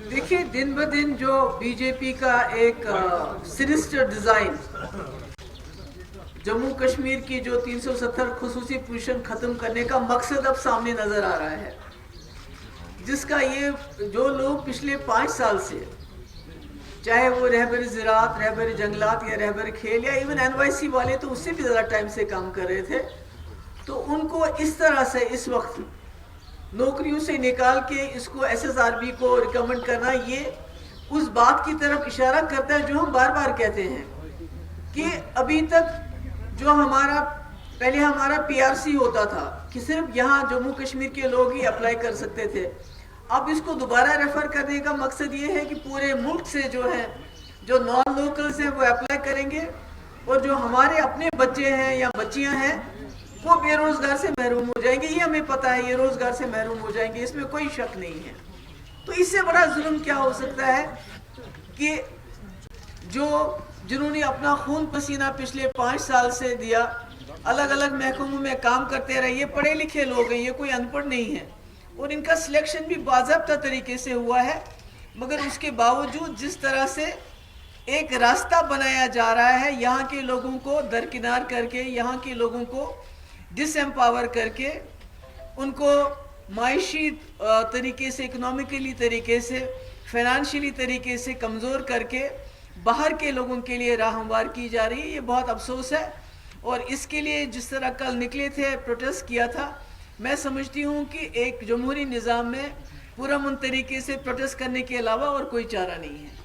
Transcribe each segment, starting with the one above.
देखिए, दिन ब दिन जो बीजेपी का एक सिनिस्टर डिजाइन, जम्मू कश्मीर की जो 370 खुसूसी पोजीशन खत्म करने का मकसद अब सामने नजर आ रहा है, जिसका ये जो लोग पिछले 5 साल से, चाहे वो रहबर ज़राअत, रहबर जंगलात या रहबर खेल या इवन NYC वाले तो उससे भी ज़्यादा टाइम से काम कर रहे थे, तो उनको इस तरह से इस वक्त नौकरियों से निकाल के इसको SSRB को रिकमेंड करना, ये उस बात की तरफ इशारा करता है जो हम बार बार कहते हैं कि अभी तक जो पहले हमारा PRC होता था कि सिर्फ यहाँ जम्मू कश्मीर के लोग ही अप्लाई कर सकते थे, अब इसको दोबारा रेफर करने का मकसद ये है कि पूरे मुल्क से जो नॉन लोकल्स हैं वो अप्लाई करेंगे, और जो हमारे अपने बच्चे हैं या बच्चियां हैं वो बेरोजगार से महरूम हो जाएंगे। ये हमें पता है, ये रोजगार से महरूम हो जाएंगे, इसमें कोई शक नहीं है। तो इससे बड़ा जुल्म क्या हो सकता है कि जिन्होंने अपना खून पसीना पिछले 5 साल से दिया, अलग अलग महकमों में काम करते रहे, ये पढ़े लिखे लोग हैं, ये कोई अनपढ़ नहीं है, और इनका सिलेक्शन भी बाज़ाब्ता तरीके से हुआ है, मगर उसके बावजूद जिस तरह से एक रास्ता बनाया जा रहा है यहाँ के लोगों को दरकिनार करके, यहाँ के लोगों को डिसएम्पावर करके, उनको माइशी तरीके से, इकोनॉमिकली तरीके से, फाइनेंशियली तरीके से कमज़ोर करके बाहर के लोगों के लिए राह हमवार की जा रही है। ये बहुत अफसोस है, और इसके लिए जिस तरह कल निकले थे, प्रोटेस्ट किया था, मैं समझती हूँ कि एक जमहूरी निज़ाम में पुरअमन तरीके से प्रोटेस्ट करने के अलावा और कोई चारा नहीं है।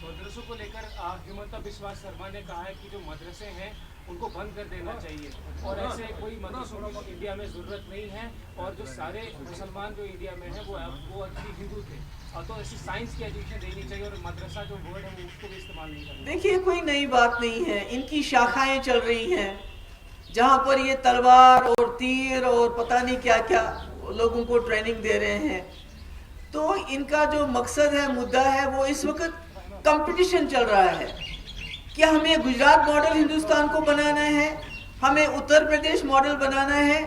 मदरसों को लेकर हिमंता बिस्वा शर्मा ने कहा है कि जो मदरसे हैं उनको बंद कर देना चाहिए, और ऐसे कोई मदरसों की इंडिया में ज़रूरत नहीं है, और जो सारे मुसलमान जो इंडिया में हैं वो एक्चुअली हिंदू थे, तो ऐसी साइंस की एजुकेशन देनी चाहिए, और मदरसा जो वर्ड है वो उसको भी इस्तेमाल नहीं करना। देखिए, कोई नई बात नहीं है, इनकी शाखाएं चल रही हैं जहाँ पर ये तलवार और तीर और पता नहीं क्या क्या लोगों को ट्रेनिंग दे रहे हैं। तो इनका जो मकसद है, मुद्दा है, वो इस वक्त कंपटीशन चल रहा है कि हमें गुजरात मॉडल हिंदुस्तान को बनाना है, हमें उत्तर प्रदेश मॉडल बनाना है,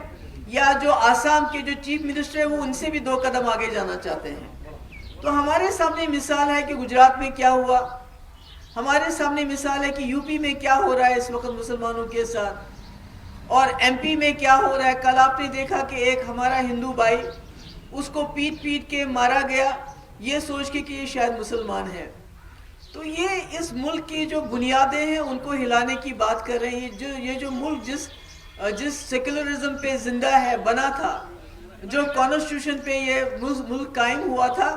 या जो आसाम के जो चीफ मिनिस्टर है वो उनसे भी 2 कदम आगे जाना चाहते हैं। तो हमारे सामने मिसाल है कि गुजरात में क्या हुआ, हमारे सामने मिसाल है कि यूपी में क्या हो रहा है इस वक्त मुसलमानों के साथ, और MP में क्या हो रहा है। कल आपने देखा कि एक हमारा हिंदू भाई, उसको पीट पीट के मारा गया, ये सोच के कि ये शायद मुसलमान है। तो ये इस मुल्क की जो बुनियादें हैं उनको हिलाने की बात कर रहे हैं। ये जो मुल्क जिस सेकुलरिज्म पे जिंदा है, बना था, जो कॉन्स्टिट्यूशन पे ये मुल्क कायम हुआ था,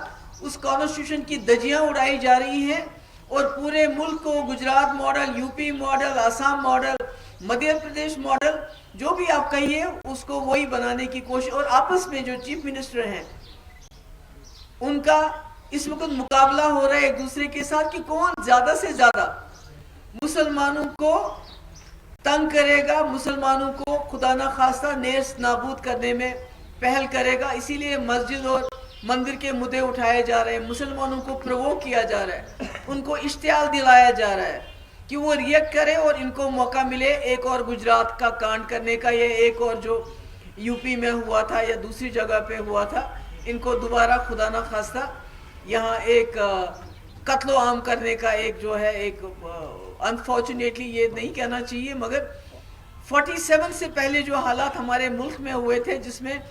उस कॉन्स्टिट्यूशन की धज्जियां उड़ाई जा रही हैं, और पूरे मुल्क को Gujarat model, UP model, Assam model, Madhya Pradesh model, जो भी आप कहिए, उसको वही बनाने की कोशिश। और आपस में जो चीफ मिनिस्टर हैं उनका इस वक्त मुकाबला हो रहा है एक दूसरे के साथ कि कौन ज्यादा से ज्यादा मुसलमानों को तंग करेगा, मुसलमानों को खुदा ना खास्ता नेस्त नाबूद करने में पहल करेगा। इसीलिए मस्जिद और मंदिर के मुद्दे उठाए जा रहे हैं, मुसलमानों को प्रोवोक किया जा रहा है, उनको इश्तियाल दिलाया जा रहा है कि वो रिएक्ट करे और इनको मौका मिले एक और गुजरात का कांड करने का, या एक और जो यूपी में हुआ था या दूसरी जगह पे हुआ था, इनको दोबारा खुदा ना खास्ता यहाँ एक कत्लो आम करने का एक जो है, एक अनफॉर्चुनेटली ये नहीं कहना चाहिए, मगर 47 से पहले जो हालात हमारे मुल्क में हुए थे, जिसमें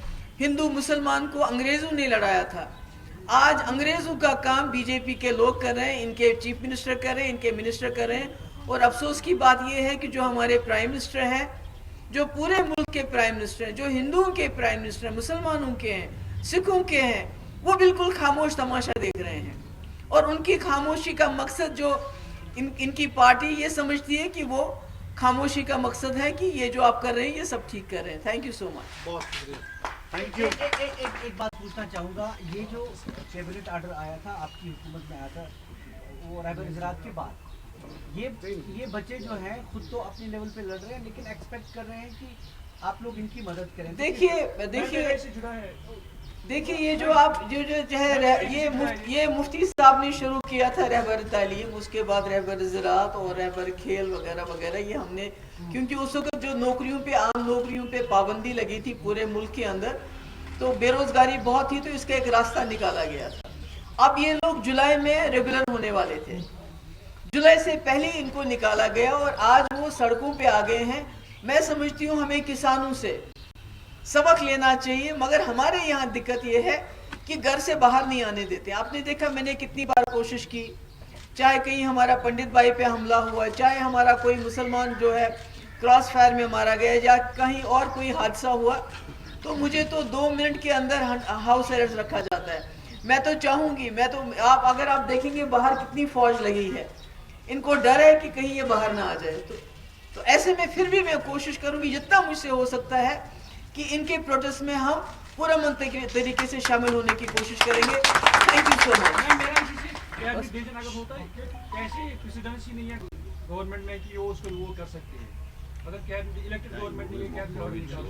हिंदू मुसलमान को अंग्रेज़ों ने लड़ाया था, आज अंग्रेज़ों का काम बीजेपी के लोग कर रहे हैं, इनके चीफ मिनिस्टर कर रहे हैं, इनके मिनिस्टर कर रहे हैं। और अफसोस की बात यह है कि जो हमारे प्राइम मिनिस्टर हैं, जो पूरे मुल्क के प्राइम मिनिस्टर हैं, जो हिंदुओं के प्राइम मिनिस्टर हैं, मुसलमानों के हैं, सिखों के हैं, वो बिल्कुल खामोश तमाशा देख रहे हैं। और उनकी खामोशी का मकसद, जो इनकी पार्टी ये समझती है कि वो खामोशी का मकसद है कि ये जो आप कर रहे हैं ये सब ठीक कर रहे हैं। Thank you so much. Thank you. एक बात पूछना चाहूँगा, ये जो कैबिनेट ऑर्डर आया था, आपकी हुकूमत में आया था, वो रहबर ज़राअत के बाद, ये बच्चे जो हैं खुद तो अपने लेवल पे लड़ रहे हैं, लेकिन एक्सपेक्ट कर रहे हैं कि आप लोग इनकी मदद करें। देखिए ये जो आप जो है ये मुफ्ती साहब ने शुरू किया था रहबर तालीम, उसके बाद रहबर ज़राअत और रहबर खेल वगैरह वगैरह, ये हमने, क्योंकि उस वक्त जो नौकरियों पे, आम नौकरियों पे पाबंदी लगी थी पूरे मुल्क के अंदर, तो बेरोजगारी बहुत थी, तो इसका एक रास्ता निकाला गया था। अब ये लोग जुलाई में रेगुलर होने वाले थे, जुलाई से पहले इनको निकाला गया और आज वो सड़कों पे आ गए हैं। मैं समझती हूँ हमें किसानों से सबक लेना चाहिए, मगर हमारे यहाँ दिक्कत ये है कि घर से बाहर नहीं आने देते। आपने देखा मैंने कितनी बार कोशिश की, चाहे कहीं हमारा पंडित भाई पे हमला हुआ, चाहे हमारा कोई मुसलमान जो है क्रॉस फायर में मारा गया, या कहीं और कोई हादसा हुआ, तो मुझे तो 2 मिनट के अंदर हाउस अरेस्ट रखा जाता है। मैं तो चाहूँगी, अगर आप देखेंगे बाहर कितनी फौज लगी है, इनको डर है कि कहीं ये बाहर ना आ जाए। तो ऐसे में फिर भी मैं कोशिश करूँगी जितना मुझसे हो सकता है कि इनके प्रोटेस्ट में हम पूरा मंतकी तरीके से शामिल होने की कोशिश करेंगे। Thank you so much. कैसे प्रेसिडेंसी नहीं है गवर्नमेंट में कि वो कर सकते हैं, मतलब इलेक्टेड गवर्नमेंट नहीं है,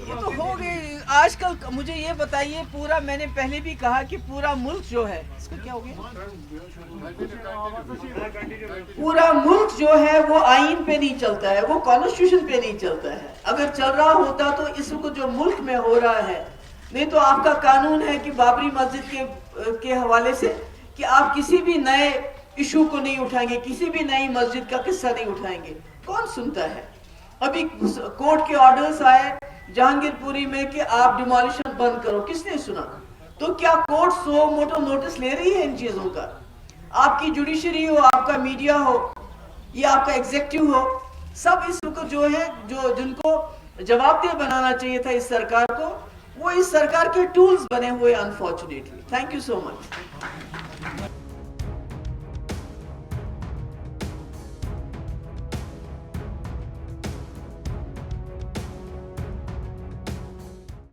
ये तो हो गई आजकल। मुझे ये बताइए, पूरा मैंने पहले भी कहा कि पूरा मुल्क जो है, इसको क्या हो गया, पूरा मुल्क जो है वो आईन पे नहीं चलता है, वो कॉन्स्टिट्यूशन पे नहीं चलता है। अगर चल रहा होता तो इस वक्त जो मुल्क में हो रहा है, नहीं तो आपका कानून है कि बाबरी मस्जिद के हवाले से कि आप किसी भी नए इशू को नहीं उठाएंगे, किसी भी नई मस्जिद का किस्सा नहीं उठाएंगे। कौन सुनता है? अभी कोर्ट के ऑर्डर्स आए जहांगीरपुरी में कि आप डिमोलिशन बंद करो, किसने सुना? तो क्या कोर्ट सो मोटो नोटिस ले रही है इन चीजों का? आपकी जुडिशरी हो, आपका मीडिया हो, या आपका एग्जीक्यूटिव हो, सब इस वक्त जो है जिनको जवाबदेह बनाना चाहिए था इस सरकार को, वो इस सरकार के टूल्स बने हुए unfortunately. Thank you so much.